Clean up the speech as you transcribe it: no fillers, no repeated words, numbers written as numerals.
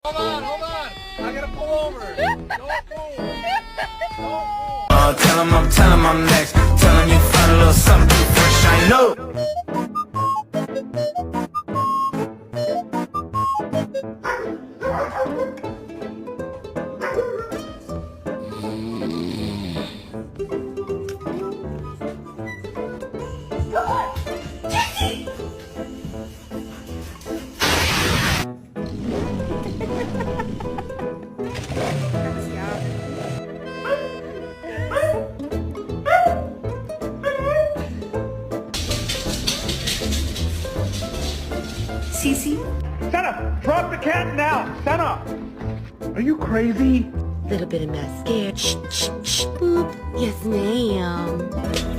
Hold on. I gotta pull over. Don't move. Don't move. Tell him I'm next. Tell him you find a little something fresh, I know. Cece? Senna, drop the cat now! Senna! Are you crazy? Little bit of mascara. Shh, shh, shh. Boop. Yes, ma'am.